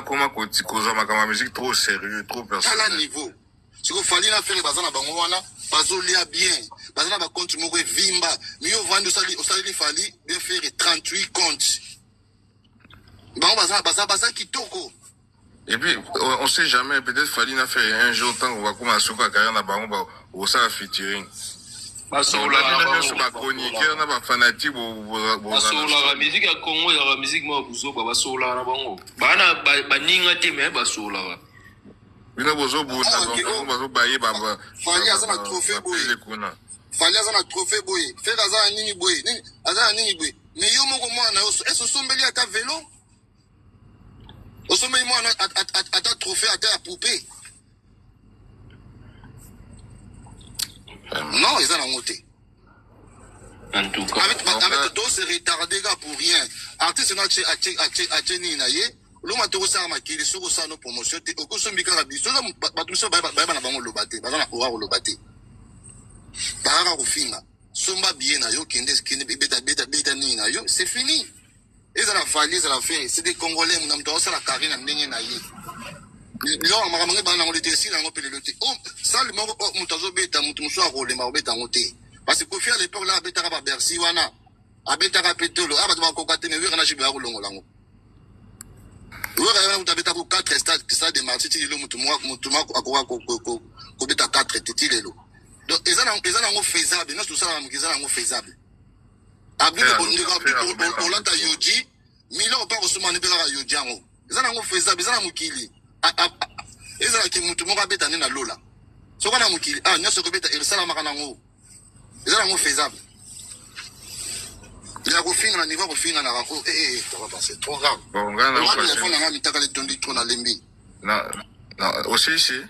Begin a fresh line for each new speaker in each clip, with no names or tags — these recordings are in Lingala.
Comment causer ma musique trop sérieux, trop personnel.
À la niveau. Si vous fallait faire les bazana bangoana, bazolia bien. Bazana ba compte mo vimba. Mieux vendre au salaire fali bien faire 38 comptes. Bon bazana qui toko.
Et puis on sait jamais, peut-être fallait na faire un jour tant on va commencer à carrière na bango au ça featuring.
Basola
ba chroniqueur na ba fanatique
basola la musique ya Congo ya la musique mo buzoba basola na bango. Bana baninga te mais basola.
Bino bozo bunda donc bazo baye baba.
Fali azana trophée boy. Fali azana trophée boy. Fait azana nini boy. Nini azana nini boy. Mais yo moko mwana eso sombeli ata vélo. Osombeli mwana ata trophée ata poupée. Non, ils en ont monté.
En tout cas,
avec tous ces retardés gars pour rien. Artiste n'a a tenu naie. L'homme a tout ça maquillé sur ça nos promotions. Au cours de la biso, tout ça, na bango lobate, bazana oua lobate. Para ofina. Somba bien na yo kende beta ni na yo, c'est fini. Ils en a fallu, ils en a fait. C'est des Congolais, mon homme, ça la carrière n'a n'engé naie. Là, on m'a demandé dans le décès, on peut le dire. Oh, ça, le mot, mon beta, mon soir, le mot beta monté. Parce que Kofi à l'époque là, beta à Bercy, wana, à beta à Pétolo, à bata kokate, mais oui, on a joué à Rolongo lango. Oui, on a beta pour 4 stades de marché, il est moutouma, à quoi, ko beta 4 titi lelo. Donc, ils en ont faisable, non, tout ça, ils en ont faisable. Après, on l'a ta Yoji, Milan, pas reçu mon épée à Yoji, ils en ont faisable, ils en ont mukili. Ils ont qui moutouma beta na lola. Ce qu'on a mukili, ah, non, ce que beta, il s'en a maranango. Ils ont faisable. Il a refait un niveau, refait un arako. C'est trop grave.
Bon, regarde, non, aussi ici.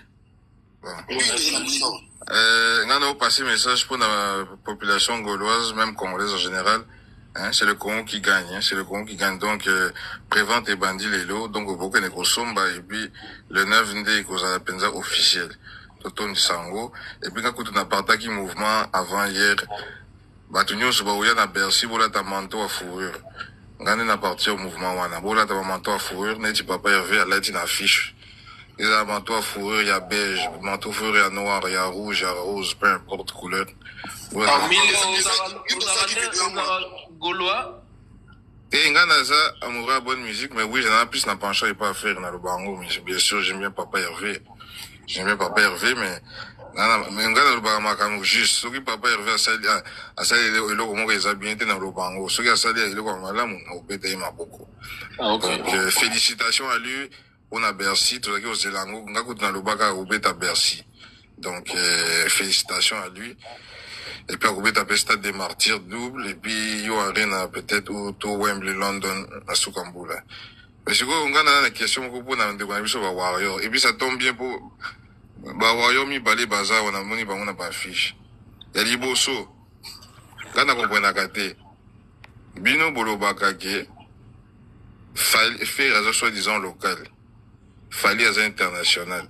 On a passé message pour la population gauloise, même congolaise en général. Hein, c'est le Congo qui gagne, hein, c'est le Congo qui gagne. Donc, prévente et bandit les lots. Donc, au Boka Nekosomba, et puis, le 9 ndé, qu'on a penza officiel. Toton Sango. Et puis, quand on a partagé mouvement avant hier, batunyo so baouya na Bercy, bola ta manteau à fourrure. Ngane na parti au mouvement wana. Bola ta manteau à fourrure, neti papa Hervé a l'aide une affiche. Il y a manteau à fourrure, il y a beige, manteau à fourrure, il y a noir, il y a rouge, il y a rose, peu importe couleur.
en milieu, Gaulois.
Et ngana ça, amoura bonne musique, mais oui, j'en ai plus n'a penché et pas à faire dans le bango, mais bien sûr, j'aime bien papa Hervé. J'aime bien papa Hervé, mais ngana le bango juste, ce qui papa Hervé a sali, il a comment ils ont bien été dans le bango, ce qui a sali, il a comme malade, on peut payer ma beaucoup. Donc, félicitations à lui, on a Bercy, tout ça qui est au Zélango, on a coûté dans le bac à Roubet à Bercy. Donc, félicitations à lui. Et puis, à Roubet à Stade des Martyrs double, et puis, il y a Arena peut-être, ou tout Wembley, London, à Soukamboula. Mais c'est quoi, on a la question, on a demandé sur Warrior. Et puis, ça tombe bien pour, Warrior, mi balé bazar, on a moni, on a pas affiche. Il y a Liboso. Quand on a compris, on a gâté. Bino Bolo Bakake, faire, soi-disant, local. Fallait à international.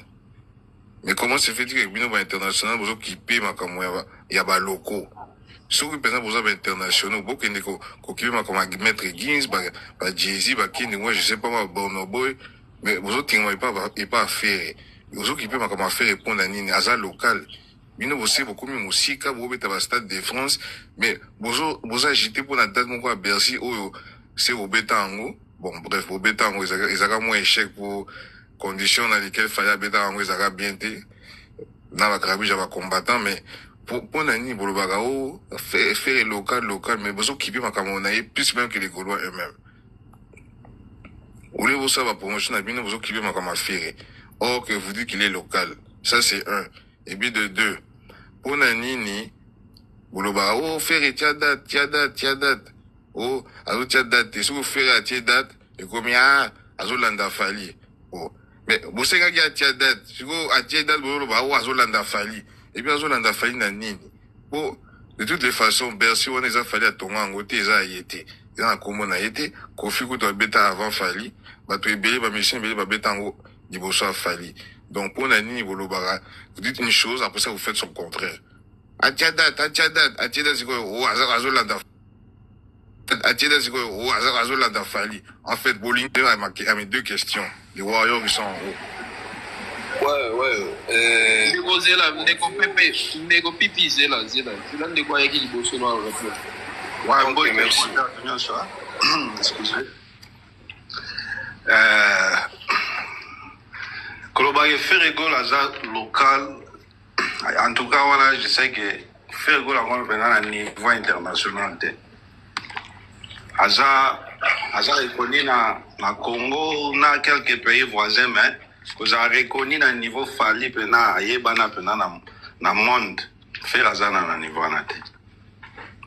Mais comment se fait-il que Bino international, vous qui paye ma comme il y a des locaux. Ceux qui pensent vous avez internationaux, beaucoup qui qui ma comme Maître Gims, Jay-Z, moi je sais pas moi Bonoboy, mais vous autres qui pas faire. Vous autres qui peuvent ma comme faire répondre à Nini, à local. Bino vous savez beaucoup mieux musique, vous êtes à Stade de France, mais vous agitez pour la date mon à Bercy, c'est au Bétango. Bon bref, au Bétango, ils ont moins échec pour conditions dans lesquelles fallait habiter en Ouézara bien été dans la Carabie j'avais combattant mais pour nani pour le bagao faire local mais besoin qui peut ma camonaille plus même que les Gaulois eux-mêmes ou les ça va promotion à bien besoin qui peut ma comme faire or que vous dites qu'il est local ça c'est un et puis de deux pour nani ni pour le bagao faire tia date oh alors tia date si vous faire à tia date et comme ya azolanda fali oh mais vous savez qu'il y a tia date si vous à tia date vous le bagao azolanda fali et puis azolanda fali na nini bon de toutes les façons Bercy on les a fallu à ton angoté ils a été ils a comment a été Kofi ko to beta avant fali ba to ebele ba mission ebele ba beta ngo liboso fali donc pour na nini vous le bagao vous dites une chose après ça vous faites son contraire à tia date c'est quoi oh azolanda Atieda Siko, Azola Dafali. En fait, Bowling a mes deux questions. Les Warriors qui sont en haut.
Ouais. Ndeko Zela, Ndeko Pepe, Ndeko Pipi Zela. C'est de quoi il bosse sur le reflet.
Ouais, merci. Excusez. Kolobage Ferrego, la local. En tout cas, voilà, je sais que Ferrego, la grande à niveau international. Aza est connu na Congo, na quelques pays voisins, mais vous avez reconnu na niveau Fali, pena Ayebana, pena na monde. Faire Aza na niveau anate.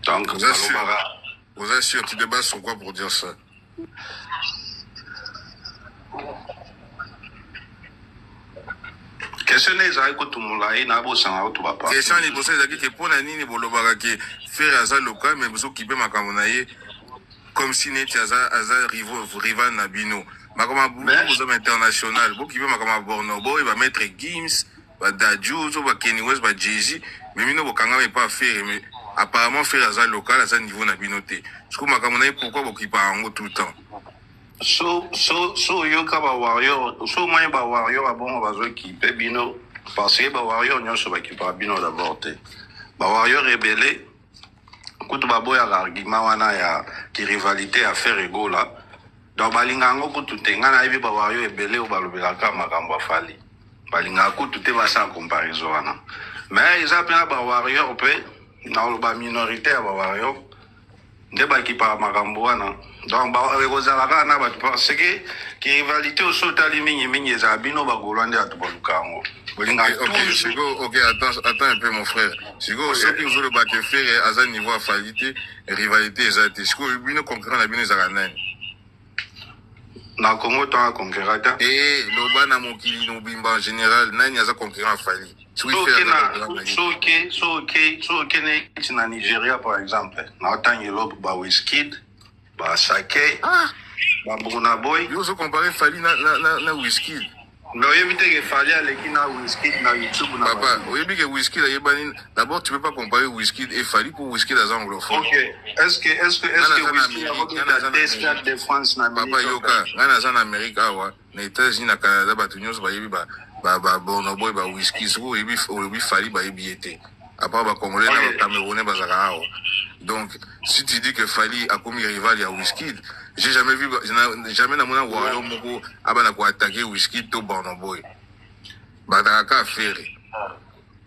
Donc,
vous êtes sûr, tu débats sur quoi pour dire ça?
Question ezali kotumula ina bosanga otubapa.
Question ni bosa ezali ke pona nini bolobaka ke faire Aza local mais boso kipe makambo na ye comme si neti Aza rival na bino. Makama bozo international, bo kipe makama Borno boy ba mettre Gims, ba Dadju, so ba Kenny West, ba Jay-Z, mais bino bokanga mais pas faire mais apparemment faire Aza local à niveau na bino te. Je crois makambo na ye pourquoi bokipa ango tout le temps.
So yoka ba warrior, so moi ba warrior abon bazo ki pe bino parce que ba warrior nyonso ba ki pa bino d'abord te. Ba warrior rebelle kutu ba boya l'argument wana ya ki rivalité à faire ego là. Donc balinga ngo kutu tenga na ibi ba warrior rebelle o balobela ka makambo afali. Balinga kutu te ba sa comparaison wana. Mais ils appellent ba warrior pe na ba minorité ba warrior ndeba ki pa makambo wana. Donc, rekozalaka na batu parce que rivalité au sotali mingi ezabino bagolande atubalukango.
Ok, attends un peu mon frère. Sigo soki uzolo bake faire Aza niveau afalité rivalité ezate. Sigo bino concurrent na bino ezaka nani?
Na Congo to concurrent.
Loba na mokili no bimba en général nani Aza concurrent afali.
So ne na Nigeria par exemple. Na otangi lobo ba Wizkid. Bah, Sake, bah, Burna Boy.
Yo, so comparé Fali na Wizkid.
Mais il évite que Fali à l'équipe na Wizkid na YouTube.
Papa, il évite que Wizkid a yébani. D'abord, tu peux pas comparer Wizkid et Fali pour Wizkid à anglophone.
Ok. Est-ce que Wizkid a des stades de France na
Papa, Yoka, on a en Amérique, awa, na États-Unis, na Canada, bah, tout le monde, bah, yebi, bah, Burna Boy, bah, Wizkid, so, yebi, Fali, bah, yebi, été. Après, bah, Congolais, na, Camerounais, bah, zaka, awa. Donc, si tu dis que Fali a commis rival à Wizkid, j'ai jamais vu, jamais dans mon Warrior Moko, abana ko attaquer Wizkid to Burna Boy. Badaka faire.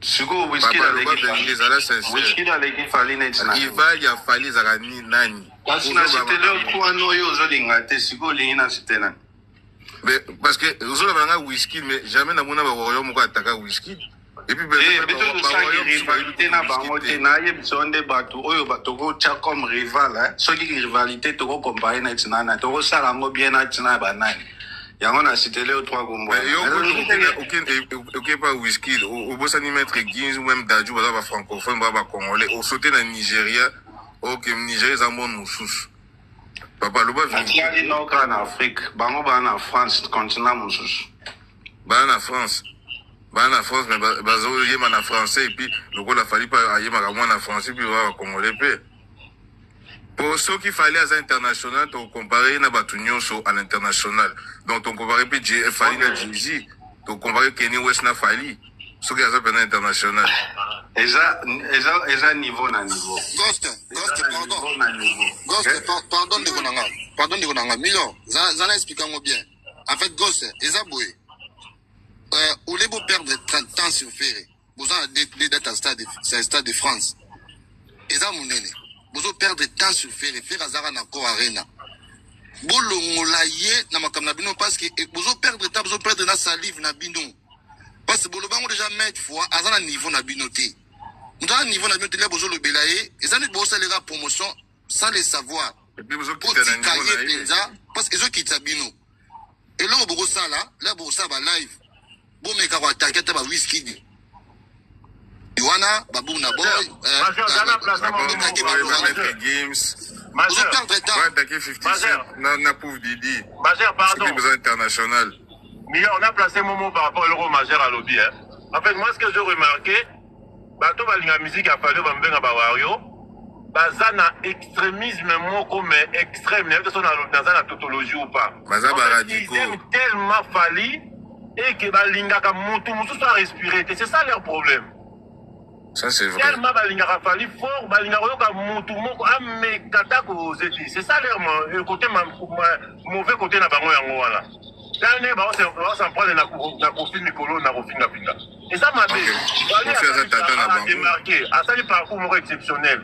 Sugo Wizkid a l'équipe Fali net na.
Rival ya Fali zarani nani.
Parce na cité le quoi no yo zo dingate Sugo lina cité na.
Mais parce que zo banga Wizkid mais jamais dans mon Warrior Moko attaquer Wizkid. Et puis,
rivalité na bango te na yebisonde batu oyo batoko cha comme rival hein soki rivalité toko comparer na tinana toko sala ngo bien na tina banani yango na cité le trois gombo
ok pas Wizkid au bossa ni mettre Gims ou même Dadju ba francophone ba congolais au sauter na Nigeria ok Nigeria za monde mususu papa loba
vient no en Afrique bango ba na France continent mususu
ba na France. Bah en France mais bazo yema na français et puis le gars la fallait pas yema ka na français puis va congolais pe pour ceux qui fallait à international to comparer na batunyo so à l'international donc on comparer puis Fali na Jay-Z to comparer Kenny West na Fali ceux qui a pas international
eza niveau na niveau
pardon de konanga Milo zana expliquant bien en fait Ghost eza boy au lieu de perdre 30 temps sur Ferré, vous avez des dates à stade de France. Et ça, mon nene, vous avez perdre temps sur Ferré, Ferré Azara na ko arena. Bolongolaye na makamna bino parce que vous avez perdre temps, vous avez perdre na salive na bino. Parce que vous avez déjà mettre fois Azara niveau na binoté. Nous avons niveau na binoté là vous avez le belaye, et ça ne peut pas la promotion sans le savoir.
Et puis vous avez quitté na niveau
na parce que ils quitté bino. Et là vous ça là vous ça va live. Bon mec a attaqué ta Wizkid. Iwana Burna Boy
Games.
Majeur,
attaquer 50 Cent na pauvre Didi.
Majeur, pardon.
C'est besoin international.
Mais on a placé Momo par rapport à l'euro majeur à lobby. En fait, moi, ce que j'ai remarqué, bateau va la musique a fallu va me à Bawario. baza na extrémisme moko mais extrême na yebi te so naza na tautologie ou pas.
Baza baradicaux.
Ils aiment tellement Fally et que balingaka mutu mosusu a respirer te, c'est ça leur problème.
Ça c'est vrai.
Tellement balingaka Fally fort, balingaka yoka mutu moko amekata kozeti. C'est ça leur côté mauvais côté na bango yango wana. Tane ba on s'en prendre na profil Mikolo na kofinga finga. Et ça m'a dit. Fally a démarqué, a sali parcours moko exceptionnel.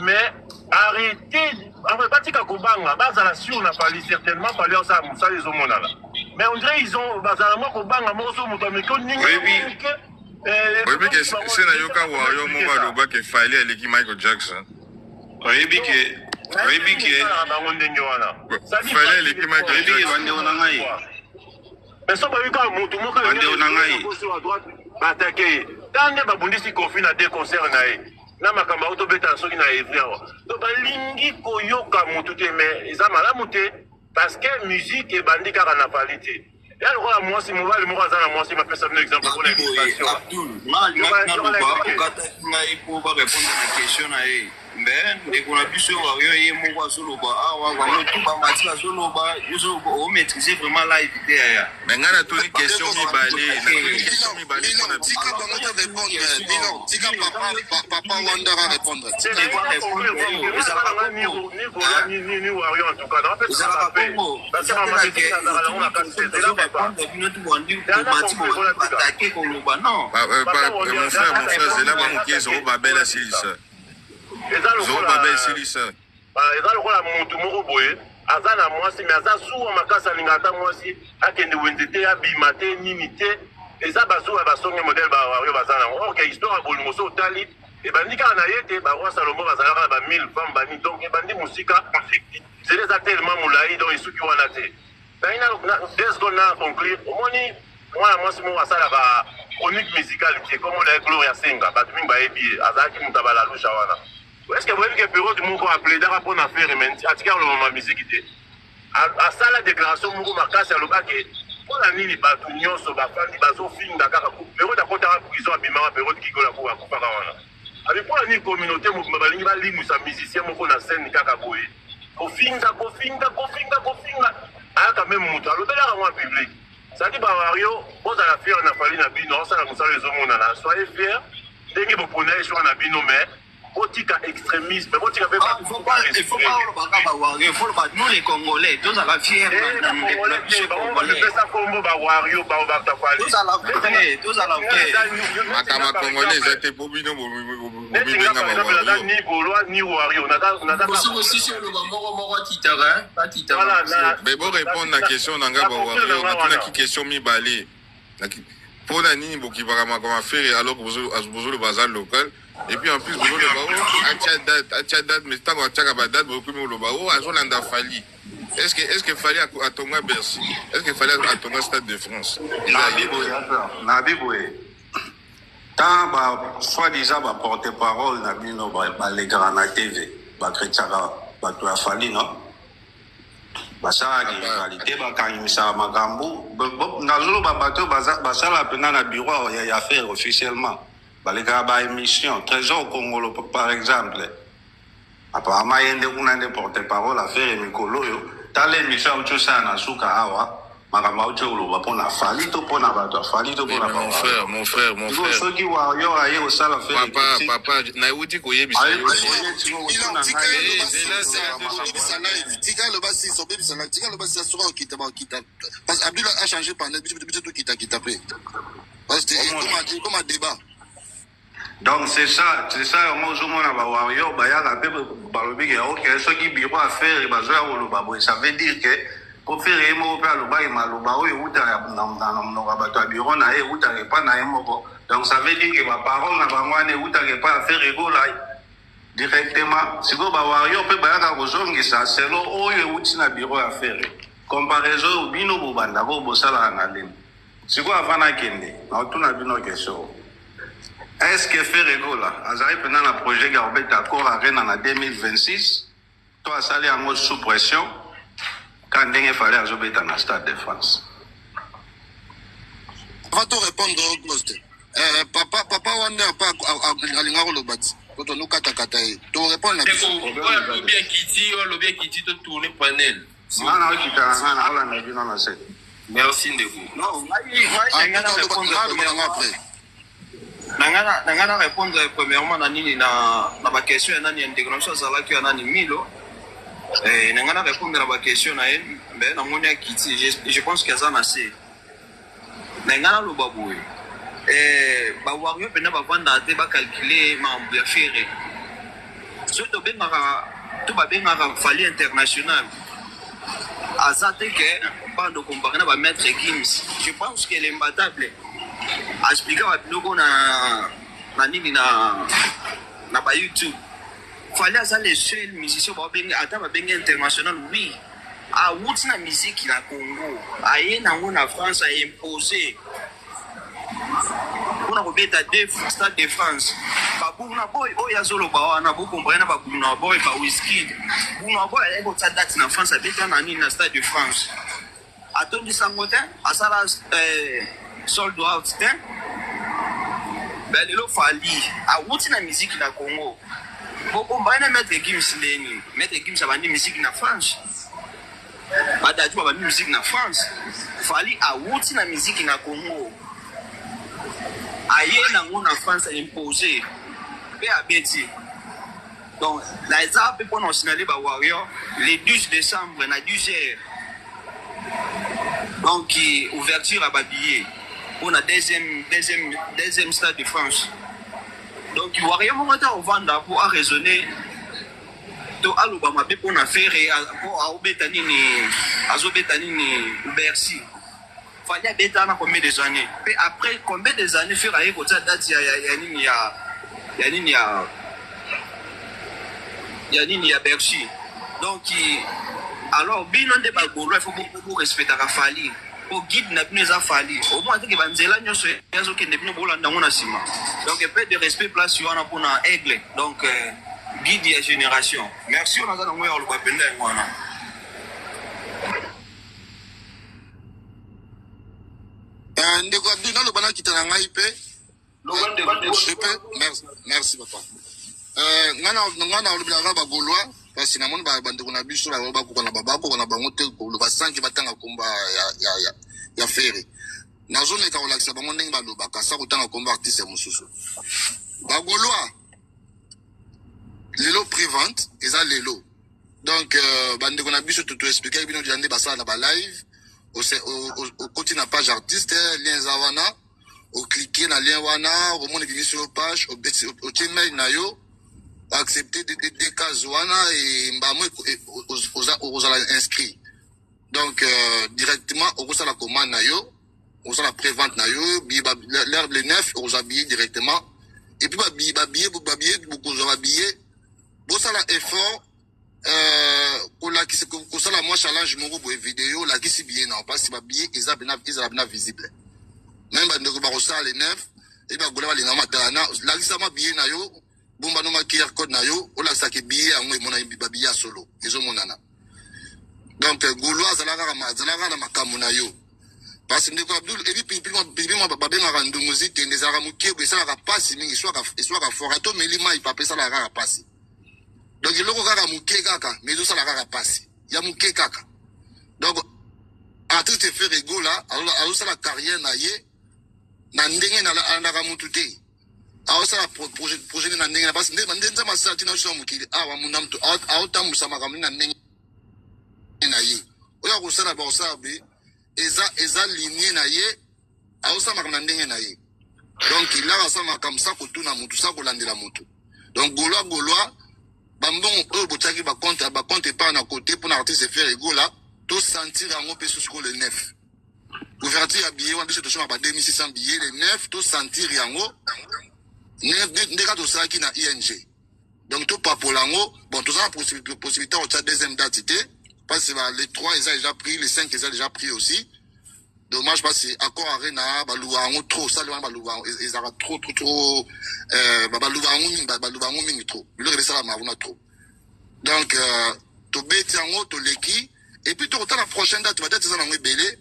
Mais arrêtez, après Batika Kobanga, Bazala sur n'a Fally certainement Fally ça Moussa les homonala. Mais on dirait ils ont Bazala moi Kobanga Mozo Mutameko Ninga.
Oui, mais c'est na yoka Wario Mova Loba que Fally avec Michael Jackson.
Oui, que
Fally avec Michael Jackson.
Mais ça va lui quand mutu moko attaqué. Tande babundisi Kofi na deux concerts nae. Na makamba autobeta soki na evri awa. To balingi koyoka mutu te mais eza malamu te parce que musique et bandi kaka na Fally te. Ya lokola mwasi mobali moko aza na mwasi mapesa bino exemple pour l'explication.
Abdul, ngai po ba répondre na question na ye. Mais ndeko na biso Wario ye moko azoloba awa bango tout ba mati azoloba yo o maîtriser vraiment live te ya.
Mais ngana toni question mibale, na question mibale
Bilan, tika bango te répondre. Bilan, tika papa Wanda va répondre.
Ni Wario en tout cas. En fait, ça va faire. Parce que maman dit ça dans la on a cassé de là papa.
Mon frère, c'est là où ils ont babel à Silisa. Ils ont babel Silisa.
Eza lokola mutu moko boye aza na mwasi mais aza suwa makasi alinga ata mwasi akende wenze te abima te nini te eza bazuwa basonge modele bawario baza nango or ke histoire ya bolingo so otali ebandi kaka na ye te baroi salomo bazalaka na ba 1000 femme bani donc ebandi mosika zele eza tellement molai donc esuki wana te baina 2 secondes na conclure omoni mwana mwasi moko asalaka chronique musicale te comme on a Gloria Senga bato mingi bayebi ye azalaki moto abalalusha wana. Est-ce que vous voyez que Période Moko a plaidé pour une affaire et à tirer le musique à ça la déclaration Moko Marcas à l'objet pour la nuit bateau nyon sur la famille bateau film Dakar Période à côté de prison à Bimara Période qui gola pour Kuparawana avec pour la nuit communauté Moko Balingi Bali Moussa musicien Moko na scène Kakaboé au film ah quand même Mouta l'hôtel à moi public ça dit Wario vous à la faire na Fally na bino ça la Moussa les hommes na soyez fiers dès que vous prenez sur na bino mais Botika extrémisme, Botika fait pas.
Il faut pas Wario, il faut pas nous les Congolais, tous à la fière. Tous à la fière.
Makama Congolais, ils étaient pour bino,
ni Wario.
Mais bon répondre à la question d'Anga Wario, on a une question mi-balé. Pour la nini boki barama comme affaire alors que vous le bazar local et puis en plus vous le bao à date mais tant qu'on tient à date beaucoup le bao à zone anda Fally. Est-ce que Fally à Tonga Bercy? Est-ce que Fally à Tonga Stade de France?
Nabiboué. Tant bah soi-disant bah porte-parole nabino bah les grands na TV bah Chrétien bah toi Fally non. Basala ki réalité bakangimisa makambo nazolo babato basala pena na bureau ya faire officiellement baleka ba émission Trésor Congolo par exemple apparemment yende kuna ne porte-parole affaire Mikolo yo tale émission ucho sana suka awa makambo ucho lo bapona Fally to pona bato Fally to pona
mon frère
soki wa yo aye au sala faire
papa na uti koyebisa
tika le basi so bébé ça tika le basi ça sera okita parce que Abdul a changé pendant tout kita après parce que comme un débat.
Donc c'est ça moi je m'en va Wario bayaka pe balobi ke OK soki biro à faire bazoya lo babo ça veut dire que pour faire mo pa lo bayi maloba o uta na bato a biro na e uta pas na moko donc ça veut dire que ma parole na bangwane uta ke pas faire égola directement si go ba Wario pe bayaka kozongisa selo oyo uti na biro à faire comparaison bino bobanda bo bosala na leni si go avana kende na tuna bino question. Est-ce que Ferrego là, Azari pendant le projet Garbet d'accord à Rennes en 2026, toi salé en mode sous pression, quand il fallait Azobet dans le Stade de France.
Va te répondre au poste. Papa Wanda pas à Lingaro le bâti. Quand nous kata ye. Tu réponds à la question.
Lobby à Kitty, tu tournes panel. Merci Ndeko.
Non, nanga répondre premièrement na ba question na intégration ça là qui na ni milo nanga répondre na ba question na mais na moni Kitty je pense que ça na c'est nanga lo baboué ba wario pena ba vanda te ba calculer mambo ya faire surtout ben ba benga fali international azate que pas de comparer na ba maître Gims je pense qu'elle est imbattable expliquer wa biloko na nini na ba YouTube fallait ça les seuls musiciens ba benga ata ba benga international oui a wuti na musique na Congo aye na ngona France a imposé on a robeta deux stade de France ba buna boy oya zolo ba wana bo comprendre ba buna boy ba whisky buna boy ego ta date na France a beta na nini na stade de France atondi sangote asala sold out then ben le fali a wuti na musique na Congo bo comprendre mettre Gims leni mettre Gims a bandi musique na France bada tu ba musique na France fali a wuti na musique na Congo aye na ngona France imposé pe abeti donc la za pe pour nous signaler ba warrior le 12 décembre na 10h donc ouverture à babillet pour la deuxième stade de France donc warrior mo ta vendre pour raisonner to alobama pe pour na faire pour aobeta nini azobeta nini Bercy fallait bêta na combien des années et après combien des années faire avec autre date ya nini ya Bercy donc alors bino de bagolo il faut beaucoup respecter la fali au guide na bino za fali au moins que banzela nyoso yazo ke ne bino bolanda ngona sima donc un peu de respect place wana pour na aigle donc guide ya génération merci on a dans moi le bapenda ngwana
Ndeko Abdou na lobana kitana ngai pe merci papa ngana olobila ba golwa parce na moni ba bandeko na biso ba ko na babako na bango te ko ba sanki batanga komba ya fere na zone ka olakisa bango ndenge ba lobaka sa ko tanga komba artiste mususu ba golwa lelo privante eza lelo donc bandeko na biso tout expliquer bino jande basala na ba live au côté na page artiste lien zawana au cliquer na lien wana au monde sur la page au email na yo accepter des cas wana et mbamo aux inscrits donc directement au ça la commande na yo au ça la prévente na yo l'heure le 9 aux habiller directement et puis babiller beaucoup aux habiller bon ça la effort ko sala moi challenge moko boye vidéo la kisi bien non parce que ba billet eza bena visible même ba ndeko ba ko sala le 9 et ba gola ba linga matana la kisa ma billet na yo bomba no ma QR code na yo o la sa ke billet amwe mona ba billet solo ezo monana donc golo zalaka na makamu na yo parce que ndeko Abdul et puis moi ba benga randu musique ndezaka mukebe sala ka passe mingi soit ka forato melima ipape sala ka passe donc il kaka muke kaka mais tout ça la kaka passe ya muke kaka donc artiste fait rigolo là alors ça la carrière na ye na ndenge na na mutu te alors ça la projet na ndenge na parce que ndenge ma sati na so mukili wa munamtu tambusa makamni na ndenge na ye oya ko sala ba sabi eza ligne na ye alors ça makamna ndenge na ye donc il a ça makamsa ko tuna mutu sa ko landela mutu donc golwa bambon eux botaki ba compte pas na côté pour l'artiste faire ego là tout sentir en peu sur le 9 ouverture à billet on biso to chama ba 2600 billets le 9 tout sentir yango ndeka to saki na ING donc tout pas pour lango bon tout ça possibilité au deuxième date parce que les 3 ils ont déjà pris les 5 ils ont déjà pris aussi dommage parce que accord arena baluango trop ça le baluango ils ont trop baluango mingi trop le reste là mavuna trop donc to beti yango to leki et puis to la prochaine date va date ça na ngwe belé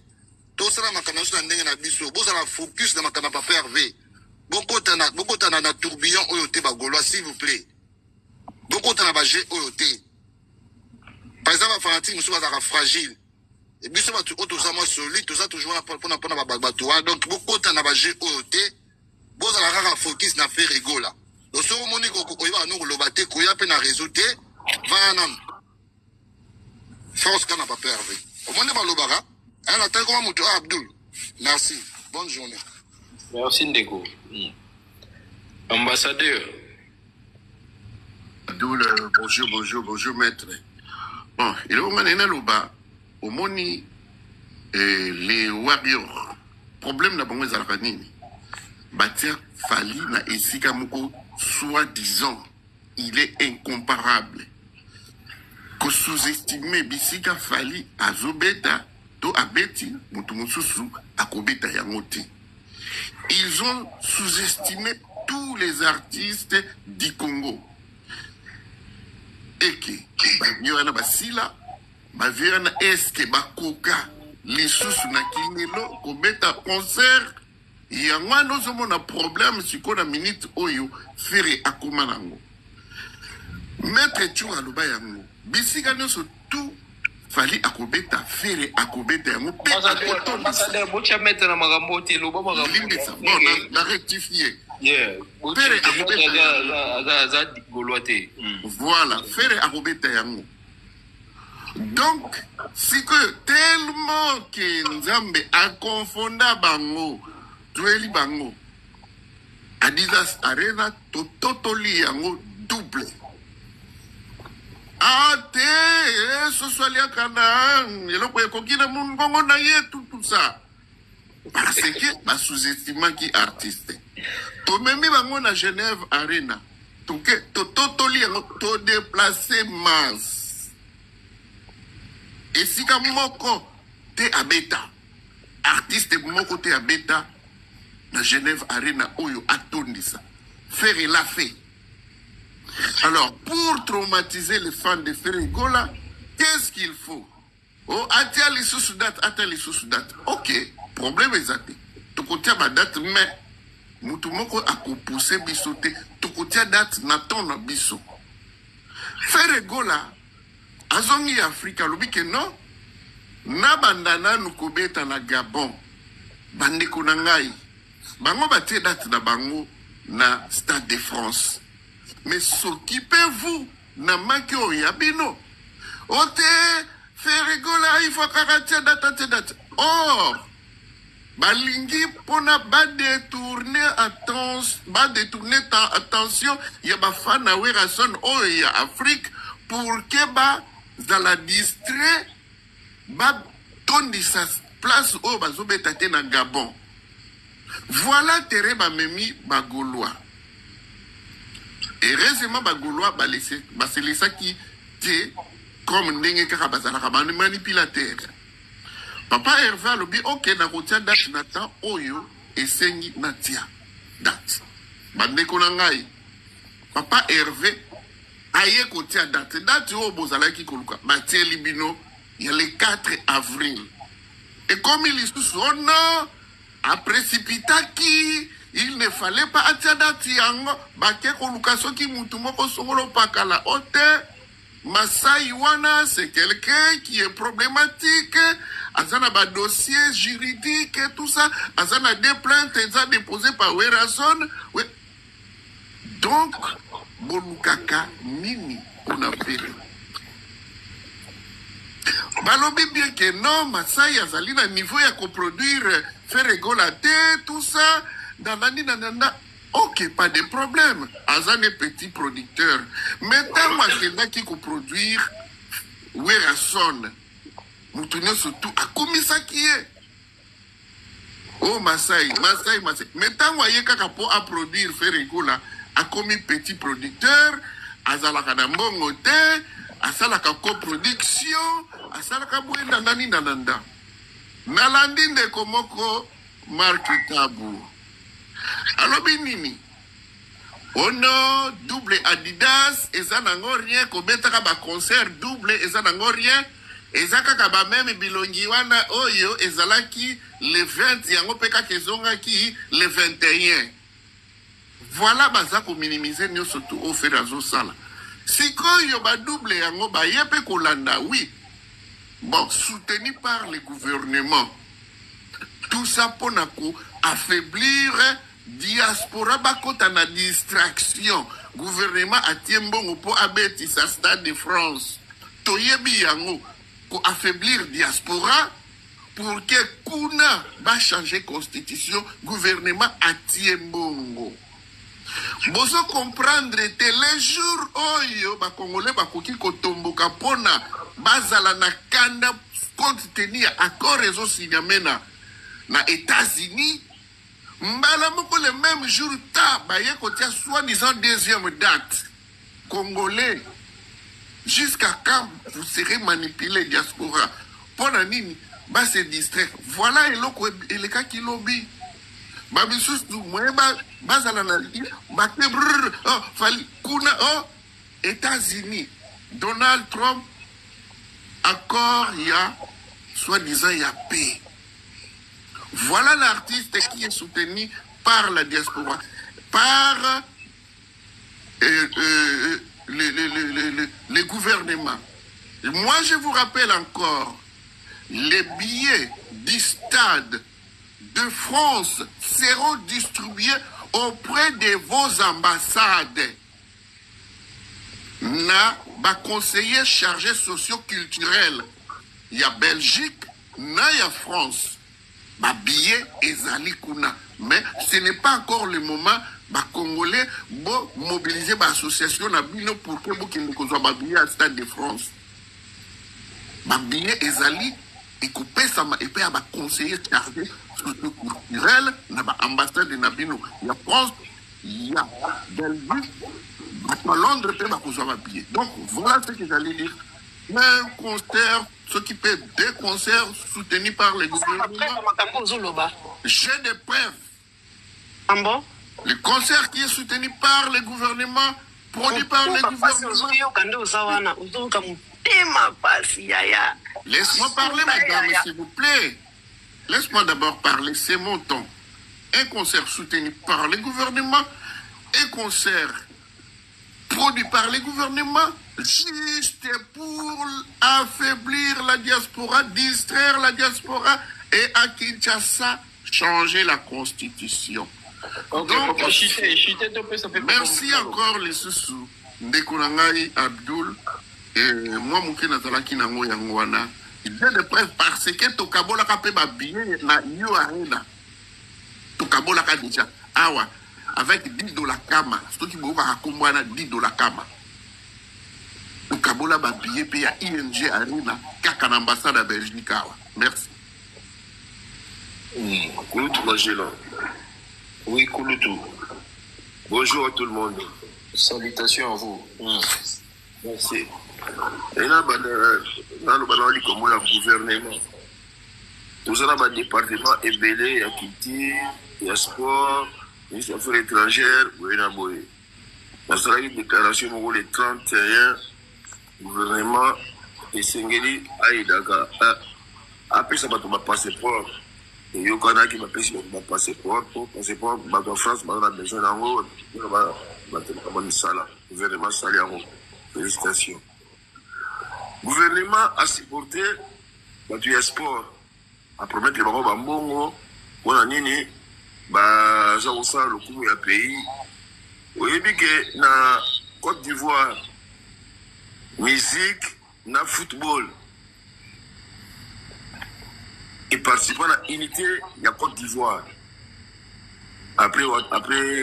to ça na makana so na ndenge na biso bo ça la focus na makana papa Hervé bokota na tourbillon oyo te bagaulois, s'il vous plaît. Bokota na baje oyo te. Par exemple, fanatique musu bazaka fragile. Et biso batu oyo toza mwa solide, toza toujours pona bato wana. Donc bokota na baje oyo te. Bozala kaka focus na faire rigola. Donc so moni ko koyeba no koloba te, koya pe na réseau te, va nan. Force kana pas pervé. Au monde balobara, on attend comme Moutou Abdul. Merci. Bonne journée.
Merci Ndeko. Ambassadeur.
Abdul, bonjour maître. Bon, il est au moment loba, au moni les warriors. Problème na bongo ezalaka nini? Batia Fali na esika moko soi-disant, il est incomparable. Ko sous-estimer bisika Fali azobeta to abeti mutu mususu akobeta yango te. Ils ont sous-estimé tous les artistes du Congo. Et que banyora na basila bavira na eske bakoka lisusu na kinelo kobeta concert yango nozomona problème siko na minute oyo fere akoma nango. Maître Tchou aloba yango bisika nyonso tout Fali akobeta fere akobeta yango pe
ambassadeur bocha mettre na magambo te loba magambo
bon na rectifier
fere akobeta za goloate
voilà fere akobeta yango. Donc si que tellement que Nzambe a confonda bango tueli bango Adidas Arena to totally yango double. Te ce soit les canards et le quoi kokina mun bongo na ye tout ça parce que ba sous-estimant qui artiste to même bango na Genève Arena to que to totally yango to déplacer masse et si ka moko te abeta artiste moko te abeta na Genève Arena oyo atondisa faire la fait. Alors, pour traumatiser les fans de Ferrigola, qu'est-ce qu'il faut? Oh, atia les sous-dates. Ok, problème exact. Tu kotia ma date, mais mutumoko a poussé bisote. Tu kotia date naton na biso. Ferrigola, azongi Afrika, lobi que non, na bandana nukobeta na Gabon, bandeko na ngai, bango batie date na bango na Stade de France. Mais s'occupez-vous na maki oyabino. Ote Ferrigola il faut karatia date. Or balingi pona ba détourner attention ya ba fana wera son o ya Afrique pour que ba za la distrait ba tondi sa place o bazobeta te na Gabon. Voilà terre ba memi ba Gaulois. Heureusement, Bagoulois c'est les ça qui est comme ndenge kaka bazalaka manipulateur. Papa Hervé a lobi ok na kotia date nata oyo esengi natia date. Bandeko na ngai. Papa Hervé aye kotia date oyo bozalaki koluka batie libino il y a le 4 avril. Et comme il est sous oh non a précipita qui il ne fallait pas attirer yango bake koluka soki mutu moko songolo pakala ote Masai wana c'est quelqu'un qui est problématique azana ba dossier juridique et tout ça azana des plaintes eza déposées par Werason ouais. Donc bolukaka nini on a fait balobi bien que non Masai azali na niveau ya coproduire Ferrigola te tout ça Nananda, ok, pas de problème. Azan est petit producteur. Maintenant, moi, c'est qui peut produire Werason. Moutounio surtout a commis ça qui est. Oh, Masai. Maintenant, moi, il y a produire Ferrigola a commis petit producteur. Azalaka Nambongo te. Azalaka coproduction. Azalaka Boué Nananda. Nalandine de Komoko, Marc Tabou. Alors binini ono double Adidas eza nango rien kobetaka ba concert double eza nango rien eza kaka ba même bilongi wana oyo ezalaki le 20 yango peka kezonga ki le 21 Voilà baza ko minimiser nyo surtout au fait razo sala. Sikoyo ba double yango ba yepe kolanda oui. Bon, soutenu par le gouvernement. Tout ça pour affaiblir diaspora bakota na distraction. Gouvernement a tiembongo pour abeti sa Stade de France. Toyebi yango pour affaiblir diaspora pour que kuna va changer constitution. Gouvernement a tiembongo. Bozo comprendre te les jours oyo ba congolais ba koki kotomboka pona bazala na kanda compte tenir accord réseau signamena na États-Unis. Mbala moko le même jour ta ba ye kotia soi-disant deuxième date congolais. Jusqu'à quand vous serez manipulé diaspora pona nini ba se distraire. Voilà eloko eleka ki lobby. Babisus du moeba bazala na fali kuna États-Unis Donald Trump accord il y a soi-disant il y a paix. Voilà l'artiste qui est soutenu par la diaspora, par les gouvernements. Et moi je vous rappelle encore les billets du stade de France seront distribués auprès de vos ambassades. Na ba conseiller chargé socio-culturel. Il y a Belgique, na y a France. Ba billet ezali kuna. Mais ce n'est pas encore le moment ba Congolais bo mobiliser ba association na bino pour que bo kende kozwa ba billet à Stade de France. Ba billet ezali et couper ça et puis à ba conseiller chargé socio-culturel na ba ambassade de Nabino. Il y a France, il y a Belgique, à Londres, il y a billet. Donc voilà ce que j'allais dire. Un concert, ce qui peut des concerts soutenus par les gouvernements. J'ai des preuves.
Ah bon?
Le concert qui est soutenu par les gouvernements, produit par les gouvernements. Laisse-moi parler, madame, s'il vous plaît. Laisse-moi d'abord parler, c'est mon temps. Un concert soutenu par les gouvernements, un concert produit par les gouvernements, juste pour affaiblir la diaspora, distraire la diaspora et à Kinshasa, changer la constitution.
Okay, donc,
merci encore les sous Ndekunangai Abdul et moi Mouké Nazalaki Nango Yangwana. J'ai des preuves parce que Tokabola Kapé Babiye na Yo Arena. Tokabola Ka déjà. Awa. Avec $10 kama. C'est qui boka hakumbwana $10 kama. Tokabola Babiye paye à ING Arena. Kaka na ambassade à Belgique. Awa. Merci.
Kouloutou Magela. Oui, Kouloutou. Bonjour à tout le monde.
Salutations à vous.
Merci. Et là, dans le ballon, il y a un gouvernement. Tout ça, il y a un département ébélé, il y a Kiti, il y a sport, il y a affaires étrangères, il y a une déclaration le 31 gouvernement et Sengeli Aïdaga. Après ça, il y a un passeport. Et il y a un passeport. Passeport, en France, il a besoin d'un gouvernement. Gouvernement Saliaro. Félicitations. Gouvernement a supporté le sport. A promettre les barons Bambongo, on a nini, bah, ça aussi le coup du pays. Vous voyez que na Côte d'Ivoire, musique, na football. Et participant à l'unité, il y a Côte d'Ivoire. Après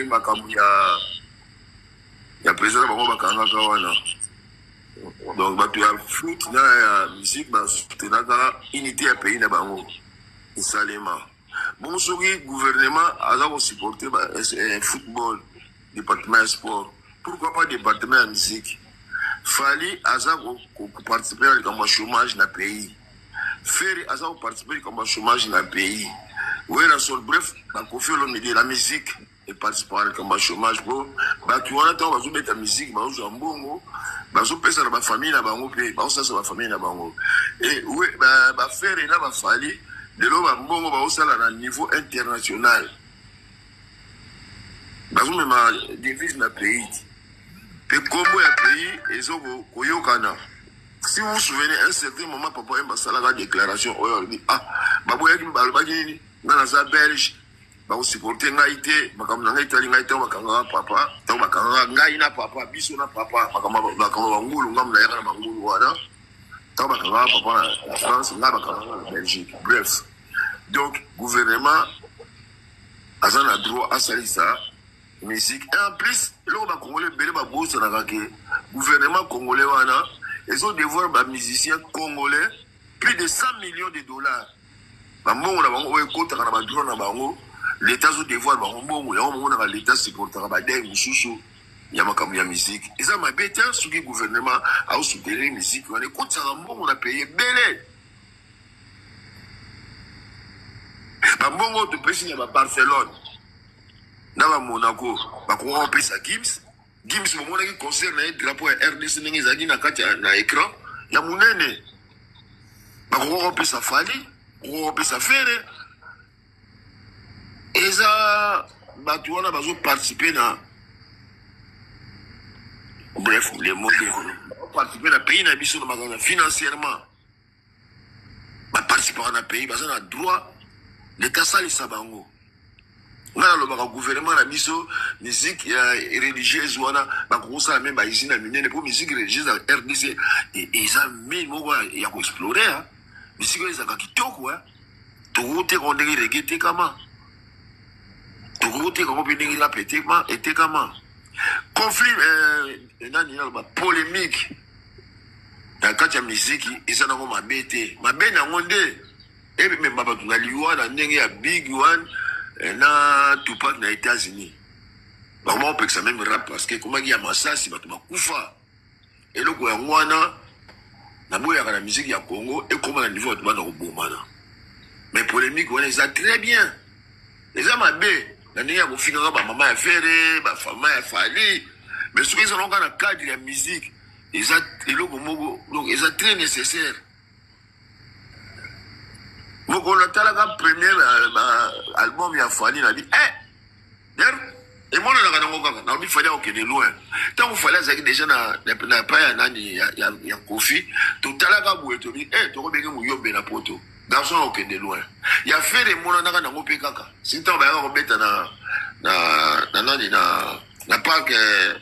Makambu, il y a président Bambongo Bakanga Kawana. Donc, tu as foot, la musique, tu as unité à pays, et salement. Bon, le gouvernement a supporté un football, département sport. Pourquoi pas département musique? Fallait participer au chômage dans le pays. Faire participer au chômage dans le pays. Oui, la seule bref, la musique et participer au chômage. Tu as mettre la musique, bazo pesa na famille na bango pe bazo sa famille na bango et oui ba faire là ba fali de lo ba mbongo ba osala na niveau international bazo mema devise na pays pe kombo ya pays ezoko koyokana. Si vous vous souvenez, un certain moment, papa a la déclaration, il dit, ah, baboya qui m'a dit, dans la Belge, vous supportez Ngaïté, Bakamanga Italie, Ngaïté, Bakanga papa, Bakanga Ngaïna papa, Bissona papa, Bakanga Bangoulou, Ngamna Bangoulou, Wana, Bakanga papa, la France, Bakanga la Belgique. Bref. Donc, gouvernement, Azan a droit à ça, musique. Et en plus, là, on va Congolais, Bélé, Babou, gouvernement congolais, Wana, ils ont devoir des musiciens congolais plus de 100 millions de dollars. L'État a devoir l'État supportera la musique. Et ça m'a bêté sur le gouvernement a soutenu la musique. On a payé belé. Bongo de Pessin à Barcelone. Dans Monaco, on paye sa Gims. Gims, au moment qui concerne le drapeau RDC, na écran, il y a mon aîné. On peut sa famille, on peut sa faire. Et ça, tu as participé dans. Bref, les mots de. Participer dans le pays, financièrement. Participer dans le pays, parce qu'on a droit, l'État sale sabango. On a le gouvernement a mis musique religieuse ou on a même ici na mine pour musique religieuse RDC et ça mais moi il y a explorer hein musique ça qui toko hein tout te on dirait reggae comment tout te comment bien la pété comment était comment conflit nani na polémique dans quand la musique et ça na ma bête ma ben na ngonde et même baba tunaliwa na ndenge ya big one na Tupac na États-Unis. Comment on peut que ça même rap parce que comment il y a massacre, tu m'as koufa. Et le quoi wana na boya la musique ya Congo et comment le niveau de bana obomana. Mais polémique on les a très bien. Les hommes à B, na nia ko finira ba maman ya fere, ba fama ya fali. Mais ce qu'ils ont dans le cadre de la musique, ils a et le donc ils a très nécessaire. Donc on a le premier album il a fallu a dit et moi on a fallu au de loin tant on fallait ça déjà na pas nani ya Kofi tout à l'heure quand tu dis tu bien mu yombe na poto garçon au de loin il a fait des mona na ngope kaka si tant ba robeta na nani na parc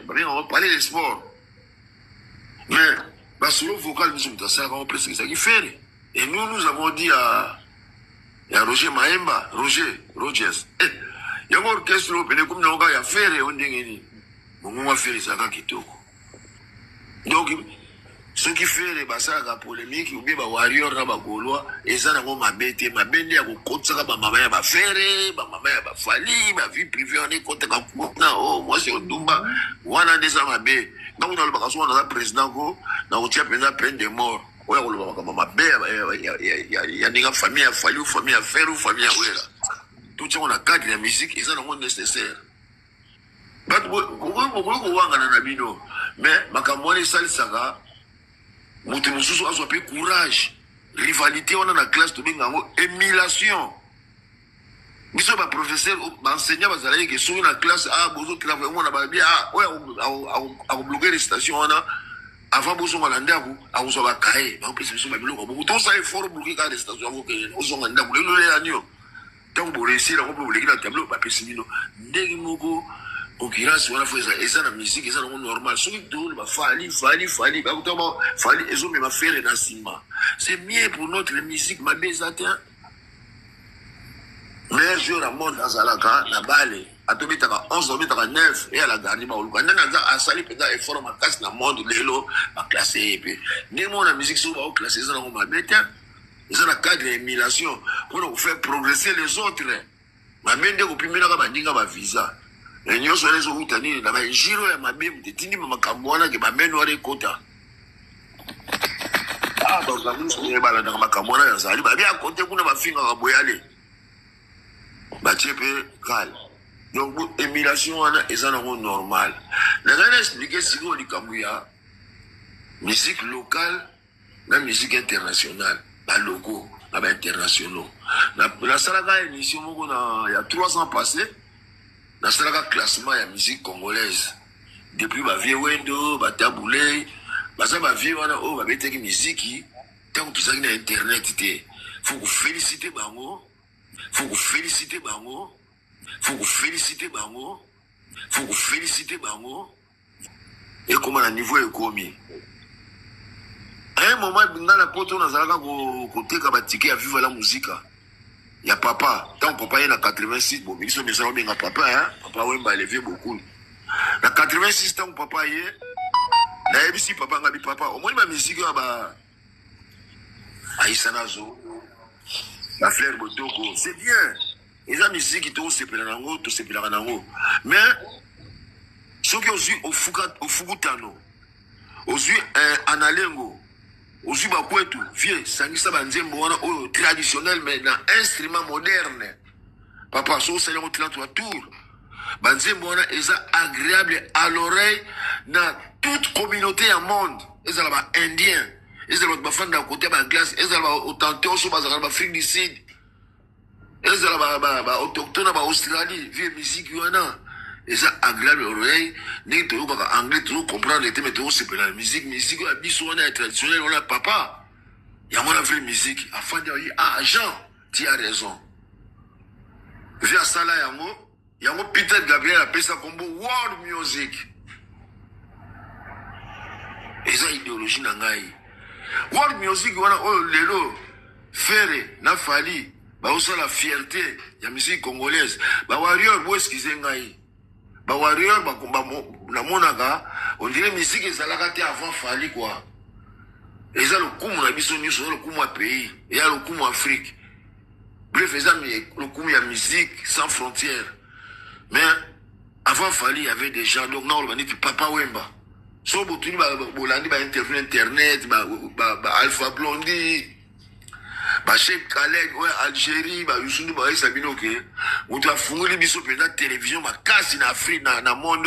on va parler des sports mais sur le vocal nous sommes ça on presque ça qui fait et nous avons dit à il y a Roger Maemba, Rogers. Il y a un orchestre européen comme nous avons fait, on dit on va faire ça qui toque. Donc, ce qui fait les bassins polémiques, ou bien les warriors, les gaulois, et ça n'a pas bête, ma bende à côté, ça va maman va faire, ma maman va fali, ma vie privée, on est contre la oh, moi c'est au Dumba, on a des amis à bé. Donc, on a le bagasso, on a le président, on a peine de mort. Ouais, on va comme ma belle, il y a des familles à fallu, famille à faire ou famille à ouéla. Tout ça, on a cadre de la musique et ça n'est pas nécessaire. Mais, ma camarade sale saga, mon témoin a soit courage, rivalité, on a la classe de émulation. Mais ce professeur, l'enseignant va aller que sur la classe, vous autres travaillez, on a bien, à bloquer les stations, on a. Avant de vous aller à vous, à vous avoir caillé, on peut se mettre le coup. Tout ça est fort bloqué dans les stations. Vous en avez voulu le agneau. Tant que vous réussissez, on peut bloquer dans le tableau, pas pessimiste. Dès que vous concurrence, on a fait ça. Et ça, la musique, et ça, c'est normal. Ceux qui tournent, fallait. Fallait, ils ont même fait un ciment. C'est mieux pour notre musique, ma désatteint. Mais je remonte dans Zalaka, la balle. À tout bête à 11, 9 et à la garde, on a salé peut-être effort ma casse dans le monde de l'élo, à classer et puis. Néanmoins, la musique sur va classer, ça on m'a bête. Ils ont la cadre d'émulation pour faire progresser les autres. Ma mère de copie, mais là, ma visa. Et nous sommes les autres, il y a un giro et ma mère, tu dis, ma camouana, qui m'a mené au quota. Ah, donc, il y a ma camouana, ça arrive bien à côté, pour ma fille à boyaler. Batchepe, calme. Donc, émulation, et ça n'est pas normal. La dernière expliqué, si vous avez musique locale, la musique internationale, la logo, la internationaux. La Salaga émission, il y a 3 ans passés, nasalaka classement ya musique congolaise depuis bavie wendo bataboulei baza bavie wana oyo babetaki miziki ntango tozalaki na internet te. Faut féliciter bango, faut féliciter bango, faut féliciter bango, faut féliciter bango. Et comment à niveau économique. À un moment, dans la porte, on a côté kabatike à vivre la musique. Il y a papa, tant papa est à 86, bon, ils sont bien sûr bien papa, hein, papa Wemba élevé beaucoup. À 86 tant papa y est, la ABC papa ngabi papa, au moins ma musique bah Aïsanazo. La fleur Botoko, c'est bien. Et la musique qui te sépare nango, te sépare nango. Mais ceux qui ont eu au Fugutano, aux yeux Analengo, aux yeux Bakwetu, vieux, Sangisa Banzembo, traditionnel, mais dans instrument moderne. Papa, so c'est le tour. Banzembo est agréable à l'oreille dans toute communauté en monde. Ils sont indiens. Ils sont bafanda à côté de la glace, ils sont authentiques, ils sont Afrique du Sud, ils sont autochtones en Australie, vieux musique, ils sont agréables à l'oreille, ils sont anglais, ils comprendre les thèmes, ils sont la musique, on est traditionnel, on a papa, il y a mon vraie musique, afin de dire, ah, Jean, tu as raison. Via ça là, il y a Peter Gabriel appelle ça comme world music. Et ça, idéologie nangaï. World music, wana oh lelo Ferré na Fali ba osa la fierté ya musique congolaise ba warrior bo eskize ngai ba warrior ba komba na monaka on dirait musique ezalaka te avant Fali quoi. Eza le kumu na biso nyuso le kumu a pays et ya le kumu Afrique. Bref, eza le kumu ya musique sans frontières. Mais avant Fali il y avait des gens donc non on dit Papa Wemba. So botuni bolandi ba interview internet ba Alpha Blondy ba Cheikh Khaled ouais Algérie ba Youssou ba Sabino ke on t'a fungoli biso pe na télévision ba kasi na Afrique na monde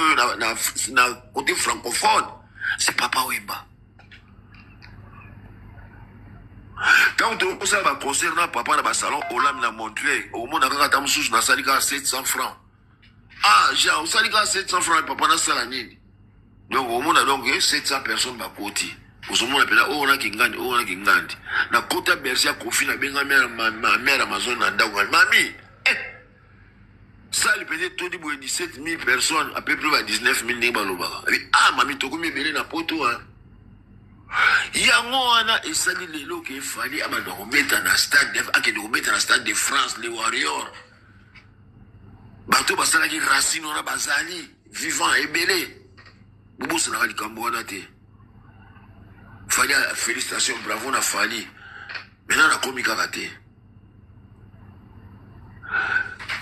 na côté francophone c'est Papa Wemba. Quand on ça ba concert na papa na ba salon Olam na Montreuil au monde na kaka mususu na salika 700 francs. Ah j'ai au salika 700 francs papa na sala nini. Donc, au monde, donc, 700 personnes à côté. Au monde, on a Kingandi, on a Kingandi. Na Kota Bersia, Kofi, na Benga, ma mère Amazon, Nandawa. Mami, ça, il peut-être tout dit, 17 000 personnes, à peu près 19 000 Nebaloba. Ah, Mami, Toko, mi belé na poto, hein. Yango, ana, et ça dit, les lots qu'il fallait, ah, donc, mettre dans stade, dans stade de France, les Warriors. Bateau, basala qui racine, on a Bazali, vivant et belé. Bobo Sanaka Likambo te. Fali félicitations, bravo na Fali. Maintenant on a commis karaté.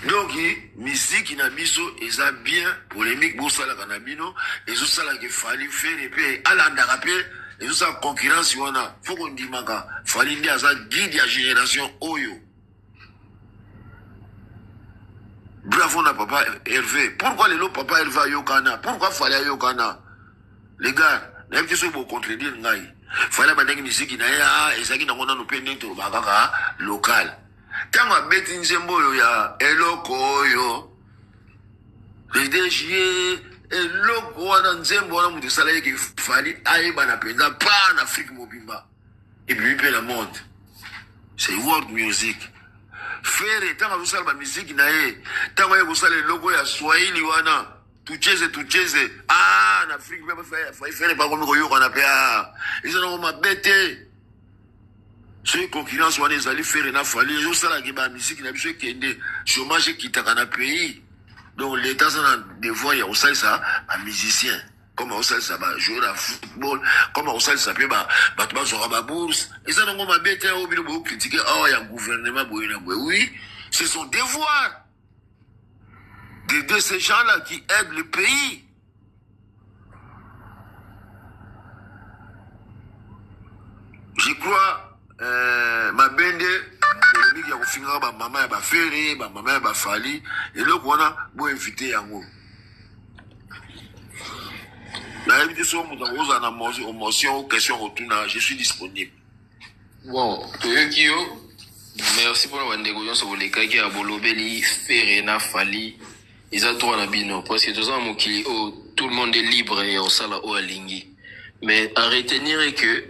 Donc musique na biso eza bien polémique bo sala kanabino ezo sala ke Fali faire pe alanda rapé ezo sa concurrence wana faut qu'on dimaka Fali ndi aza guide ya génération oyo. Bravo na papa Hervé. Pourquoi le papa Hervé Yokana? Pourquoi Fali Yokana? Les gars, n'a pas de contredire ngai. Fallait pas dire musique na ya ezaki na ngona no pende to bakaka local. Kama beti nzembo ya eloko yo. Le DG eloko wana nzembo wana mutu sala yeke Fali aiba na penda pa na Afrique mobimba. Et puis pe la monde. C'est world music. Faire tant que ça la musique na ye. Tant que vous savez logo ya Swahili wana. Tucheze. Ah, en Afrique, il faut pas comme on a fait. Ils ont ma bête. Ceux qui concurrence, on les allés faire une affaire. Les autres, ça, la musique, n'a pas de chômage qui t'a dans le pays. Donc, l'État, ça a des voix, il y a aussi ça, un musicien. Comme on sait ça, jouer à football. Comme on sait ça, battre sur ma bourse. Et ça, on m'a bête, on a critiqué. Oh, il y a un gouvernement, oui, c'est son devoir. De ces gens-là qui aident le pays. Je crois, ma bende, polémique, il y a finira, maman, ba Ferré, maman, ba Fali, et là, on a beau inviter Yango. La invitation, on a motion, question, retourne, je suis disponible.
Bon, Toyokio, merci pour la négociation sur les cas qui a bolobeli, Ferré, na Fali. ils ont droit à bino parce que tout le monde est libre et on sala au alingi. Mais à retenir que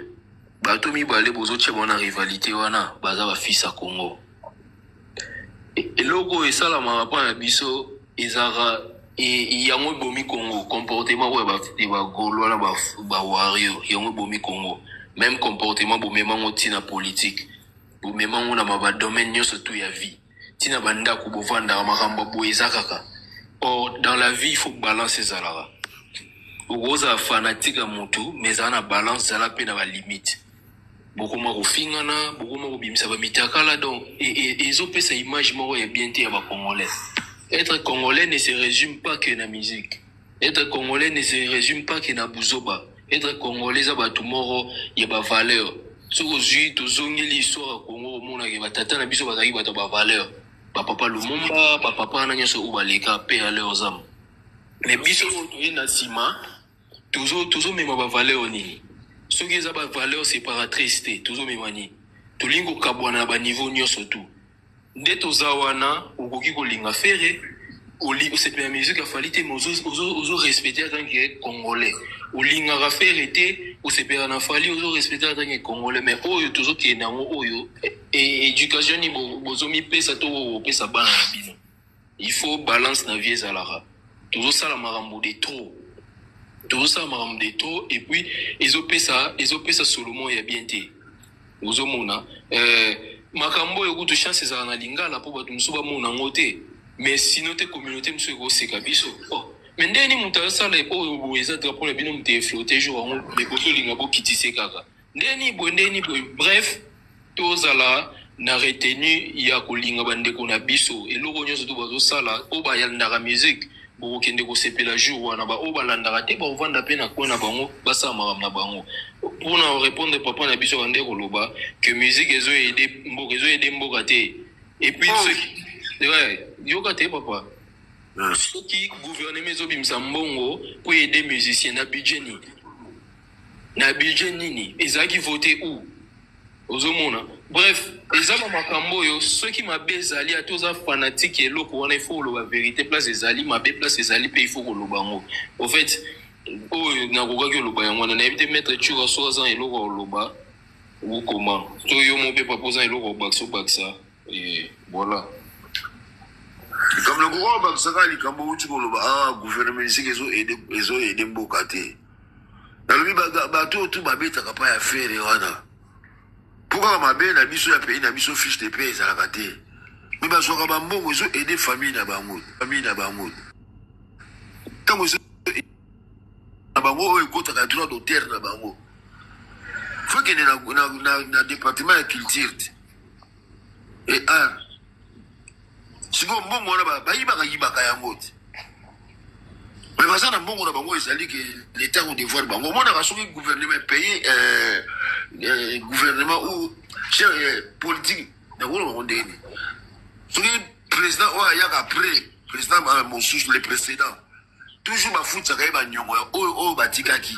bato mibale bozoche bona rivalité wana baza ba fils à Congo. Et logo et ça la marapa na biso ezara et yango bomi Congo comportement ouais ba golo na ba wario yango bomi Congo même comportement bomema ngotina politique bomema ngona ba domaine nyo surtout ya vie tina banda ko bovanda makambo boezakaka. Or dans la vie il faut balancer zalara. Oza fanatique à mutu mais ça na balance ça la peine à la limite. Beaucoup moins fingana, beaucoup moins bimisa ba mitakala donc et ils ont fait sa image moi est bien té à congolais. Être congolais ne se résume pas que na musique. Être congolais ne se résume pas que na buzoba. Être congolais ça ba tomorrow y a ba valeur. Ce que j'ai tozongi l'histoire Congo mona ke batata na biso bazaki ba valeur. Pa papa Lumumba, pa papa na nyoso ubaleka pe à leurs âmes. Mais biso to na sima toujours même ba valeur nini. Ce qui est à valeur séparatrice, toujours memani. Tulingo kabwana ba niveau nyoso tout. Dès tozawana, ukoki ko linga ferre, oli c'est la musique a fallu te ozo respecter en tant que congolais. O linga ra ferre te, o c'est pas na fallu ozo respecter en tant que congolais mais oyo toujours ki na oyo et éducation ni bozo mi pesa to pesa bana na bino. Il faut balance na vie zalara. Toujours ça la marambo de trop. Tout ça maram de trop et puis ils ont fait ça Solomon ya bien té ozomona makambo yo kutu chance za na lingala po batu musuba mona ngote mais sinon te communauté musu go seka biso oh mais ndeni mutasa la po bo eza drapeau la bino mute flotter jour on mais ko linga bo kitise kaka ndeni bo bref tozala na retenu ya ko linga bande ko na biso et loko nyoso to bazo sala o ba yanda ka musique bo kende ko sepela jour wana ba o balanda te ba ovanda pe na kona bango basa maram na bango pour na répondre papa na biso ande ko loba que musique ezo aider mboka te et puis ceux ouais yoka te papa ceux qui gouvernement zo bimsa mbongo pour aider musiciens na budget nini ezaki voter où ozomona bref ezama makambo yo ceux qui mabezali à tous fanatiques et loko wana il faut la vérité place ezali mabe place ezali pe il faut ko lobango au fait na koka ke loba yango na éviter mettre chura soza et loko loba ou comment to yo mo pe proposer loko baksa et voilà
comme le gouvernement baksa li kambo uti ko loba gouvernement ici ezo aider mboka te nalobi bato tout babeta kapa ya faire wana. Pourquoi ma belle na biso ya pays na biso fiche de paix za la te mais ba soka ba mbongo zo aider famille na bango tango zo na bango o ekota ka droit d'auteur na bango faut que na département de culture et art siko mbongo na ba yibaka yango te mais bazana mbongo na bango ezali que l'état au devoir bango mona ka soki gouvernement pays gouvernement ou chef politique na wolo ndeni soki président o ya après président Moussous le précédent toujours ba futa ka ba nyongo o batikaki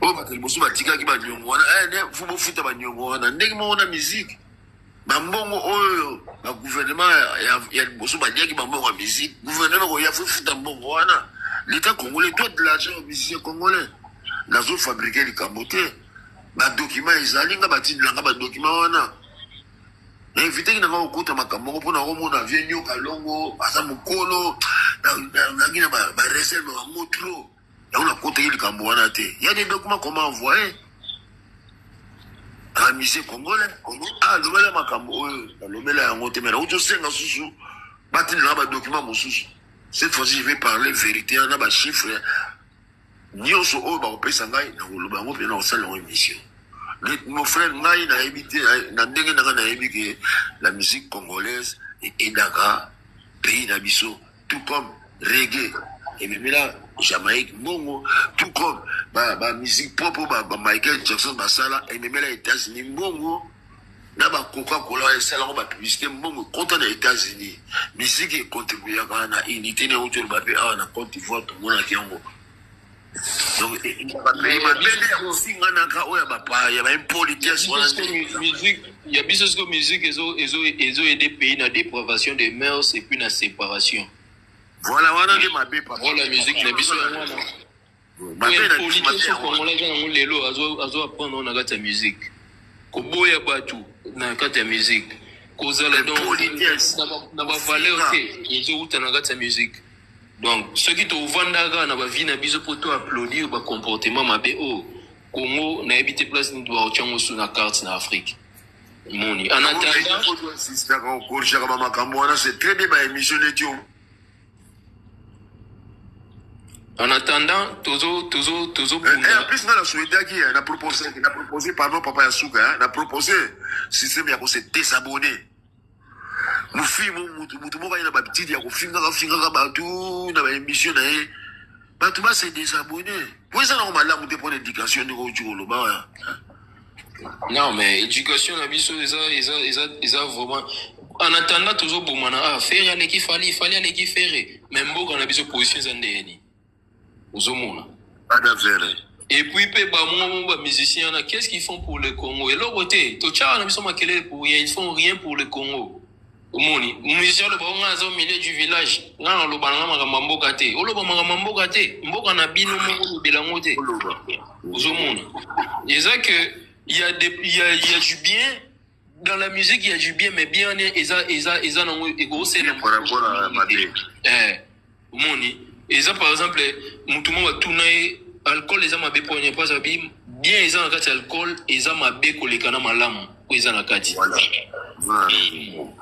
o ba Moussous batikaki ba nyongo na ne fu bo futa ba nyongo na ndenge mo na musique ba mbongo oyo ba gouvernement ya Moussous ba diaki ba mbongo musique gouvernement ko ya fu futa mbongo wana l'état congolais doit de l'argent aux musiciens congolais la zone fabriquer les camotés ba document ezali nga batindilanga ba document wana invité na ngo kota makambo pona ngo mona vienyo kalongo asa mukolo na ngina ba réserve ba motro ya una kota ile kambo wana te ya des documents comment envoyer à musée congolais lobela makambo lobela yango te mais auto senga susu batindilanga ba document mosusu cette fois-ci je vais parler vérité na ba chiffre nyonso o ba opesa ngai na loba ngo pe na osala ngo émission mon frère ngai na habité na ndenge na habité la musique congolaise et Dakar pays na biso tout comme reggae et même là Jamaïque mbongo tout comme ba musique pop ba Michael Jackson basala et même là États-Unis mbongo na ba Coca-Cola et sala ba publicité mbongo contre les États-Unis musique et contribuer à la unité na autour ba pe na Côte d'Ivoire tout mona kiango. Donc il y
a bien ce que musique ils ont aidé pays dans la dépravation des mœurs et puis dans la séparation
Voilà, wana nde mabe papa.
Voilà musique na biso ya wana.
Mabe na
politique congolais na lelo azo apprendre na kati ya musique. Koboya batu na kati ya musique. Kozala donc na ba valeur te izo uta na kati ya musique. Donc ceux qui te vendaka na ba vie na biso pour toi applaudir ba comportement mabe o Congo na habité place ni doit ochango sur na carte na Afrique. Moni en attendant
c'est très bien ma émission de
en attendant tozo
en plus na la souhaité qui na proposé pardon papa Yasuka na proposé système ya ko se désabonner nous filmons mutu mo ba ba petit ya ko finga batu na ba émission na batu ba se désabonner pour ça normal là mutu pour l'éducation de ko ba.
Non, mais éducation, la biso, ils ont vraiment. En attendant, toujours pour moi, faire les qui fallait aller qui faire. Même bon, on a besoin de position zandéni. Ozomona. Et puis, moi, musiciens, qu'est-ce qu'ils font pour le Congo? Et l'autre côté, Tocha, on a besoin de pour rien. Ils font rien pour le Congo. Omoni, musicien, le baron a au milieu du village. Non, le baron a mambo gâté. O le baron a mambo gâté. Mboka na bino mo belangote. Ozomona. Et ça que il y a du bien dans la musique, il y a du bien, mais bien ils ont égo c'est
par rapport à
moni et ça par exemple tout le monde va tourner alcool les amabé pour ne pas abîme bien ils ont un alcool ils ont mabé kolekana malam ils ont la kati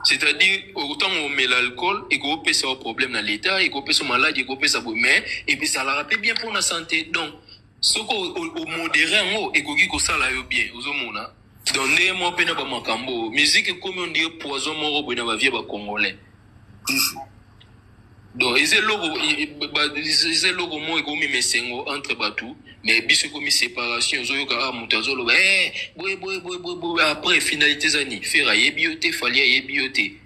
c'est-à-dire autant on met l'alcool et qu'on peut ça problème dans l'état et qu'on peut ça malade et qu'on peut ça mais et puis ça la rappelle bien pour la santé donc ce qu'au modéré en et qu'on ça yo bien aux hommes donc né moi pena ba makambo musique comme on dit poison moro bena ba vie ba congolais donc ils est logo mo et comme mesengo entre batou mais biso comme séparation zo yoka mutazolo boy après finalité zani faire yebioté fallait yebioté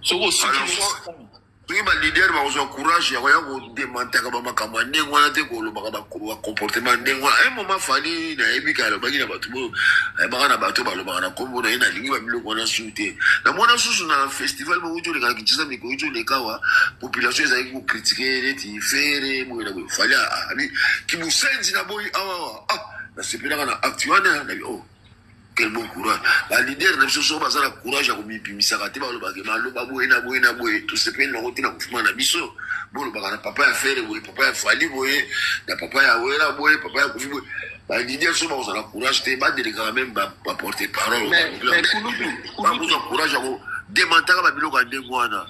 so ko
oui, ma leader m'a aussi encouragé, il y a un démanteler comme ma campagne, on a des comportements, un moment fallu, na ebika le bagi na batubo, na bateau, na combo na ina lingi ba biloko na sauté. Na mona susu na festival ba ujo le ka kitisa miko ujo le kawa, population ezali ko critiquer les faire, mo na fallait abi ki musenzi na boy na sepela na actuana na oh. Quel bon courage. La leader n'a pas besoin de courage à commis misarate ba lo ba malo ba boy na boy tout se peine route na kufuma na biso. Bon lo ba na papa ya faire boy papa ya fali boy na papa ya wera boy papa ya kufi boy. La leader so ba besoin de courage te ba de quand même ba porter parole. Mais ba besoin de courage à démanteler ba biloko ndengwana.